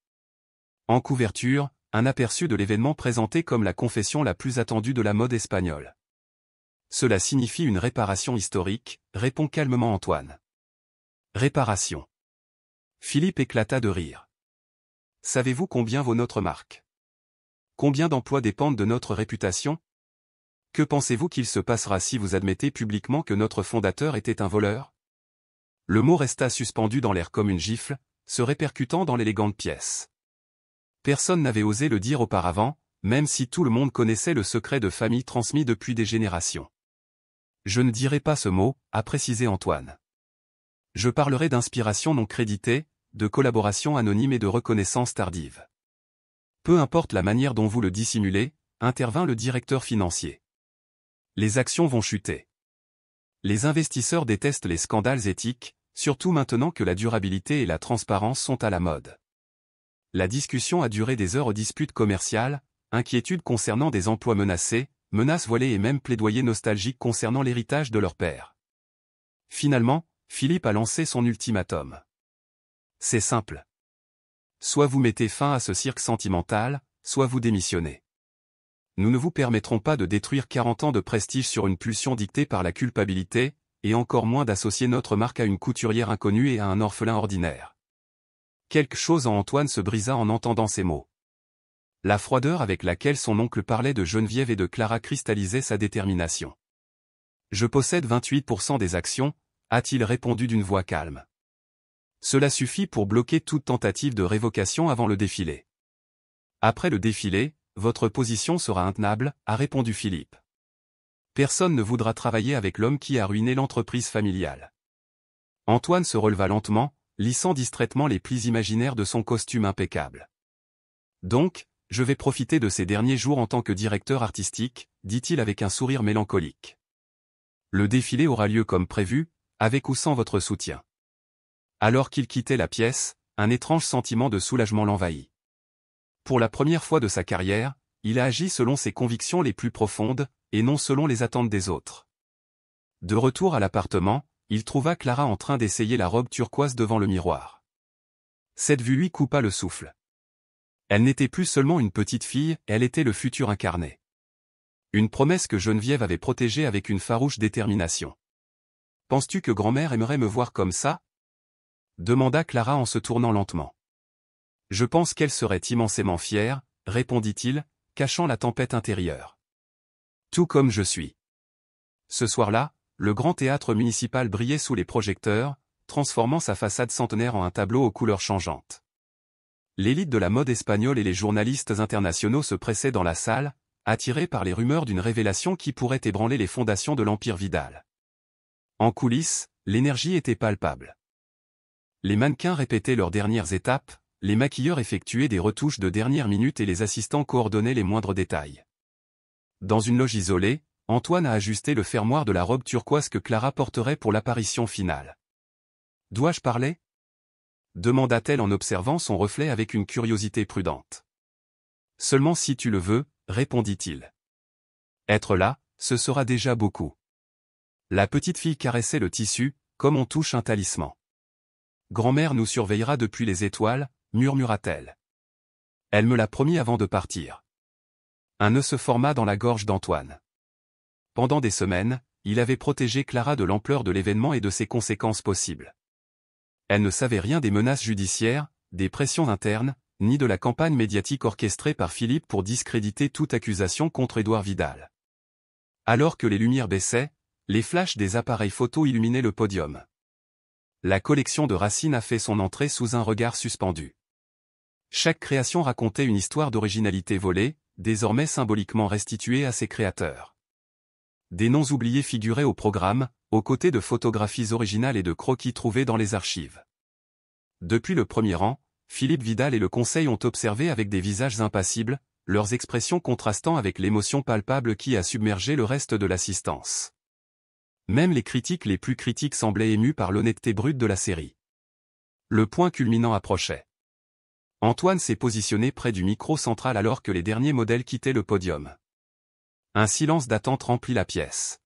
En couverture, un aperçu de l'événement présenté comme la confession la plus attendue de la mode espagnole. Cela signifie une réparation historique, répond calmement Antoine. Réparation. Philippe éclata de rire. Savez-vous combien vaut notre marque? Combien d'emplois dépendent de notre réputation? Que pensez-vous qu'il se passera si vous admettez publiquement que notre fondateur était un voleur? Le mot resta suspendu dans l'air comme une gifle, se répercutant dans l'élégante pièce. Personne n'avait osé le dire auparavant, même si tout le monde connaissait le secret de famille transmis depuis des générations. Je ne dirai pas ce mot, a précisé Antoine. Je parlerai d'inspiration non créditée, de collaboration anonyme et de reconnaissance tardive. Peu importe la manière dont vous le dissimulez, intervint le directeur financier. Les actions vont chuter. Les investisseurs détestent les scandales éthiques, surtout maintenant que la durabilité et la transparence sont à la mode. La discussion a duré des heures aux disputes commerciales, inquiétudes concernant des emplois menacés, menaces voilées et même plaidoyers nostalgiques concernant l'héritage de leur père. Finalement, Philippe a lancé son ultimatum. C'est simple. Soit vous mettez fin à ce cirque sentimental, soit vous démissionnez. Nous ne vous permettrons pas de détruire 40 ans de prestige sur une pulsion dictée par la culpabilité, et encore moins d'associer notre marque à une couturière inconnue et à un orphelin ordinaire. Quelque chose en Antoine se brisa en entendant ces mots. La froideur avec laquelle son oncle parlait de Geneviève et de Clara cristallisait sa détermination. Je possède 28% des actions, a-t-il répondu d'une voix calme. Cela suffit pour bloquer toute tentative de révocation avant le défilé. Après le défilé, votre position sera intenable, a répondu Philippe. Personne ne voudra travailler avec l'homme qui a ruiné l'entreprise familiale. Antoine se releva lentement, lissant distraitement les plis imaginaires de son costume impeccable. Donc, je vais profiter de ces derniers jours en tant que directeur artistique, dit-il avec un sourire mélancolique. Le défilé aura lieu comme prévu, avec ou sans votre soutien. Alors qu'il quittait la pièce, un étrange sentiment de soulagement l'envahit. Pour la première fois de sa carrière, il a agi selon ses convictions les plus profondes, et non selon les attentes des autres. De retour à l'appartement, il trouva Clara en train d'essayer la robe turquoise devant le miroir. Cette vue lui coupa le souffle. Elle n'était plus seulement une petite fille, elle était le futur incarné. Une promesse que Geneviève avait protégée avec une farouche détermination. « Penses-tu que grand-mère aimerait me voir comme ça ?» demanda Clara en se tournant lentement. « Je pense qu'elle serait immensément fière, » répondit-il, cachant la tempête intérieure. « Tout comme je suis. » Ce soir-là, le grand théâtre municipal brillait sous les projecteurs, transformant sa façade centenaire en un tableau aux couleurs changeantes. L'élite de la mode espagnole et les journalistes internationaux se pressaient dans la salle, attirés par les rumeurs d'une révélation qui pourrait ébranler les fondations de l'Empire Vidal. En coulisses, l'énergie était palpable. Les mannequins répétaient leurs dernières étapes, les maquilleurs effectuaient des retouches de dernière minute et les assistants coordonnaient les moindres détails. Dans une loge isolée, Antoine a ajusté le fermoir de la robe turquoise que Clara porterait pour l'apparition finale. « Dois-je parler ?» demanda-t-elle en observant son reflet avec une curiosité prudente. « Seulement si tu le veux, » répondit-il. « Être là, ce sera déjà beaucoup. » La petite fille caressait le tissu, comme on touche un talisman. « Grand-mère nous surveillera depuis les étoiles, » murmura-t-elle. Elle me l'a promis avant de partir. Un nœud se forma dans la gorge d'Antoine. Pendant des semaines, il avait protégé Clara de l'ampleur de l'événement et de ses conséquences possibles. Elle ne savait rien des menaces judiciaires, des pressions internes, ni de la campagne médiatique orchestrée par Philippe pour discréditer toute accusation contre Édouard Vidal. Alors que les lumières baissaient, les flashs des appareils photo illuminaient le podium. La collection de Racine a fait son entrée sous un regard suspendu. Chaque création racontait une histoire d'originalité volée, désormais symboliquement restituée à ses créateurs. Des noms oubliés figuraient au programme, aux côtés de photographies originales et de croquis trouvés dans les archives. Depuis le premier rang, Philippe Vidal et le conseil ont observé avec des visages impassibles, leurs expressions contrastant avec l'émotion palpable qui a submergé le reste de l'assistance. Même les critiques les plus critiques semblaient émus par l'honnêteté brute de la série. Le point culminant approchait. Antoine s'est positionné près du micro central alors que les derniers modèles quittaient le podium. Un silence d'attente remplit la pièce.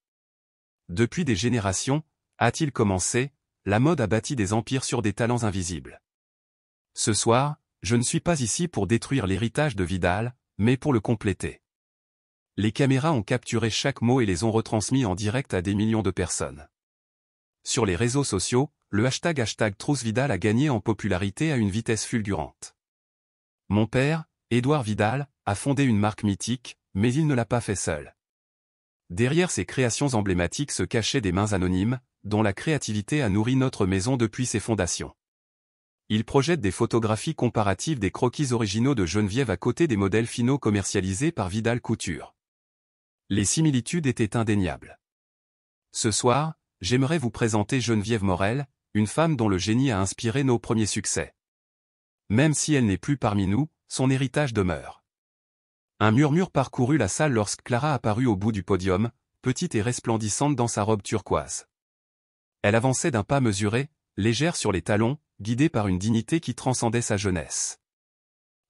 Depuis des générations, a-t-il commencé, la mode a bâti des empires sur des talents invisibles. Ce soir, je ne suis pas ici pour détruire l'héritage de Vidal, mais pour le compléter. Les caméras ont capturé chaque mot et les ont retransmis en direct à des millions de personnes. Sur les réseaux sociaux, le hashtag #TroussVidal a gagné en popularité à une vitesse fulgurante. Mon père, Édouard Vidal, a fondé une marque mythique, mais il ne l'a pas fait seul. Derrière ces créations emblématiques se cachaient des mains anonymes, dont la créativité a nourri notre maison depuis ses fondations. Il projette des photographies comparatives des croquis originaux de Geneviève à côté des modèles finaux commercialisés par Vidal Couture. Les similitudes étaient indéniables. Ce soir, j'aimerais vous présenter Geneviève Morel, une femme dont le génie a inspiré nos premiers succès. Même si elle n'est plus parmi nous, son héritage demeure. Un murmure parcourut la salle lorsque Clara apparut au bout du podium, petite et resplendissante dans sa robe turquoise. Elle avançait d'un pas mesuré, légère sur les talons, guidée par une dignité qui transcendait sa jeunesse.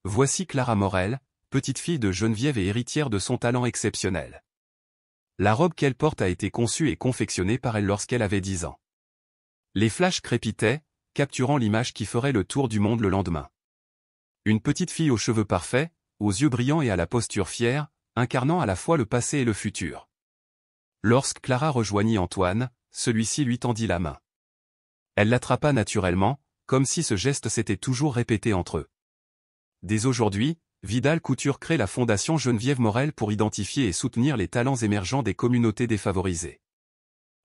Voici Clara Morel, petite fille de Geneviève et héritière de son talent exceptionnel. La robe qu'elle porte a été conçue et confectionnée par elle lorsqu'elle avait 10 ans. Les flashs crépitaient, capturant l'image qui ferait le tour du monde le lendemain. Une petite fille aux cheveux parfaits, aux yeux brillants et à la posture fière, incarnant à la fois le passé et le futur. Lorsque Clara rejoignit Antoine, celui-ci lui tendit la main. Elle l'attrapa naturellement, comme si ce geste s'était toujours répété entre eux. Dès aujourd'hui, Vidal Couture crée la fondation Geneviève Morel pour identifier et soutenir les talents émergents des communautés défavorisées.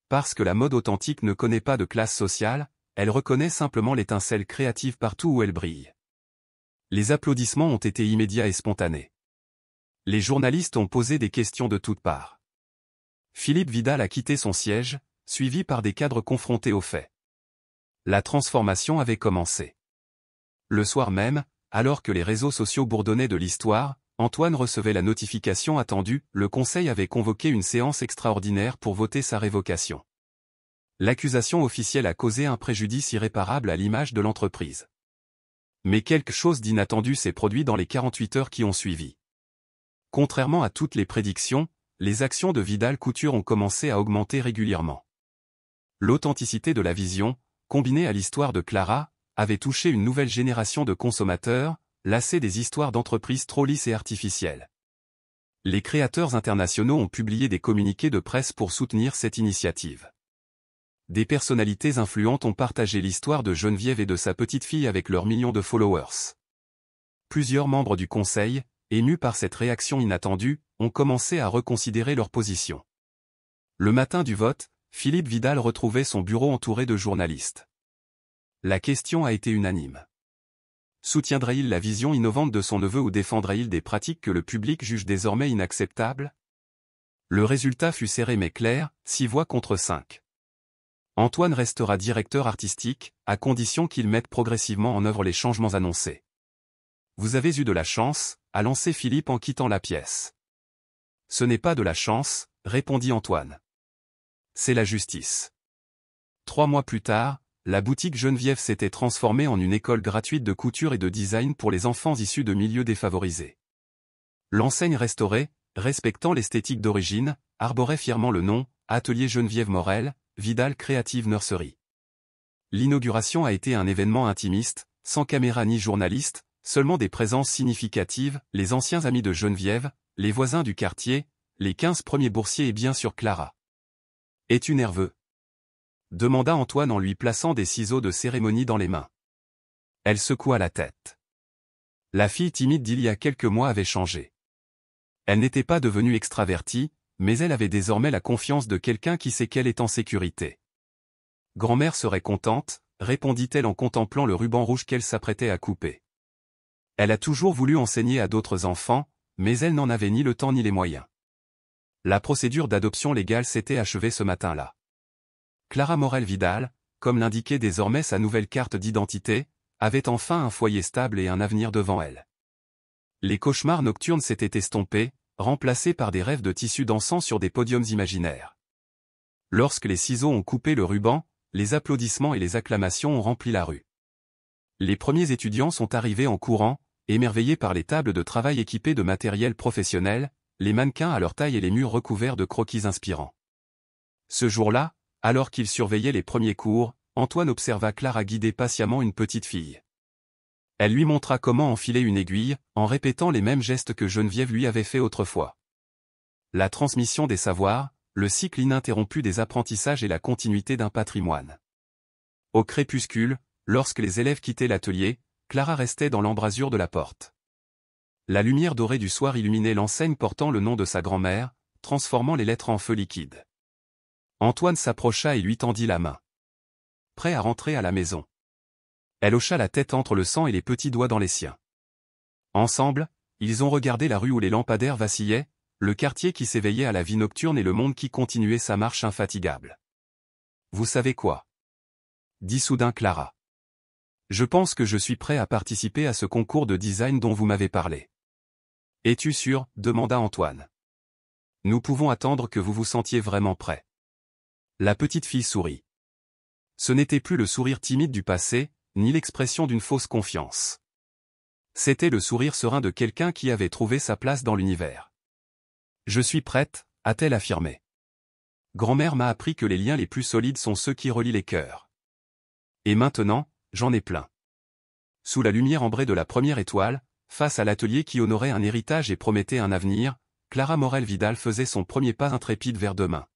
Parce que la mode authentique ne connaît pas de classe sociale, elle reconnaît simplement l'étincelle créative partout où elle brille. Les applaudissements ont été immédiats et spontanés. Les journalistes ont posé des questions de toutes parts. Philippe Vidal a quitté son siège, suivi par des cadres confrontés aux faits. La transformation avait commencé. Le soir même, alors que les réseaux sociaux bourdonnaient de l'histoire, Antoine recevait la notification attendue, le Conseil avait convoqué une séance extraordinaire pour voter sa révocation. L'accusation officielle a causé un préjudice irréparable à l'image de l'entreprise. Mais quelque chose d'inattendu s'est produit dans les 48 heures qui ont suivi. Contrairement à toutes les prédictions, les actions de Vidal Couture ont commencé à augmenter régulièrement. L'authenticité de la vision, combinée à l'histoire de Clara, avait touché une nouvelle génération de consommateurs, lassés des histoires d'entreprises trop lisses et artificielles. Les créateurs internationaux ont publié des communiqués de presse pour soutenir cette initiative. Des personnalités influentes ont partagé l'histoire de Geneviève et de sa petite fille avec leurs millions de followers. Plusieurs membres du Conseil, émus par cette réaction inattendue, ont commencé à reconsidérer leur position. Le matin du vote, Philippe Vidal retrouvait son bureau entouré de journalistes. La question a été unanime. Soutiendrait-il la vision innovante de son neveu ou défendrait-il des pratiques que le public juge désormais inacceptables? Le résultat fut serré mais clair, 6 voix contre 5. Antoine restera directeur artistique, à condition qu'il mette progressivement en œuvre les changements annoncés. Vous avez eu de la chance, a lancé Philippe en quittant la pièce. Ce n'est pas de la chance, répondit Antoine. C'est la justice. 3 mois plus tard, la boutique Geneviève s'était transformée en une école gratuite de couture et de design pour les enfants issus de milieux défavorisés. L'enseigne restaurée, respectant l'esthétique d'origine, arborait fièrement le nom « Atelier Geneviève Morel, Vidal Creative Nursery ». L'inauguration a été un événement intimiste, sans caméra ni journaliste, seulement des présences significatives, les anciens amis de Geneviève, les voisins du quartier, les 15 premiers boursiers et bien sûr Clara. « Es-tu nerveux ?» demanda Antoine en lui plaçant des ciseaux de cérémonie dans les mains. Elle secoua la tête. La fille timide d'il y a quelques mois avait changé. Elle n'était pas devenue extravertie, mais elle avait désormais la confiance de quelqu'un qui sait qu'elle est en sécurité. Grand-mère serait contente, répondit-elle en contemplant le ruban rouge qu'elle s'apprêtait à couper. Elle a toujours voulu enseigner à d'autres enfants, mais elle n'en avait ni le temps ni les moyens. La procédure d'adoption légale s'était achevée ce matin-là. Clara Morel Vidal, comme l'indiquait désormais sa nouvelle carte d'identité, avait enfin un foyer stable et un avenir devant elle. Les cauchemars nocturnes s'étaient estompés, remplacés par des rêves de tissu dansant sur des podiums imaginaires. Lorsque les ciseaux ont coupé le ruban, les applaudissements et les acclamations ont rempli la rue. Les premiers étudiants sont arrivés en courant, émerveillés par les tables de travail équipées de matériel professionnel, les mannequins à leur taille et les murs recouverts de croquis inspirants. Ce jour-là, alors qu'il surveillait les premiers cours, Antoine observa Clara guider patiemment une petite fille. Elle lui montra comment enfiler une aiguille, en répétant les mêmes gestes que Geneviève lui avait fait autrefois. La transmission des savoirs, le cycle ininterrompu des apprentissages et la continuité d'un patrimoine. Au crépuscule, lorsque les élèves quittaient l'atelier, Clara restait dans l'embrasure de la porte. La lumière dorée du soir illuminait l'enseigne portant le nom de sa grand-mère, transformant les lettres en feu liquide. Antoine s'approcha et lui tendit la main. Prêt à rentrer à la maison. Elle hocha la tête entre le sang et les petits doigts dans les siens. Ensemble, ils ont regardé la rue où les lampadaires vacillaient, le quartier qui s'éveillait à la vie nocturne et le monde qui continuait sa marche infatigable. Vous savez quoi? Dit soudain Clara. Je pense que je suis prêt à participer à ce concours de design dont vous m'avez parlé. Es-tu sûr? Demanda Antoine. Nous pouvons attendre que vous vous sentiez vraiment prêt. La petite fille sourit. Ce n'était plus le sourire timide du passé, ni l'expression d'une fausse confiance. C'était le sourire serein de quelqu'un qui avait trouvé sa place dans l'univers. Je suis prête, a-t-elle affirmé. Grand-mère m'a appris que les liens les plus solides sont ceux qui relient les cœurs. Et maintenant, j'en ai plein. Sous la lumière ambrée de la première étoile, face à l'atelier qui honorait un héritage et promettait un avenir, Clara Morel-Vidal faisait son premier pas intrépide vers demain.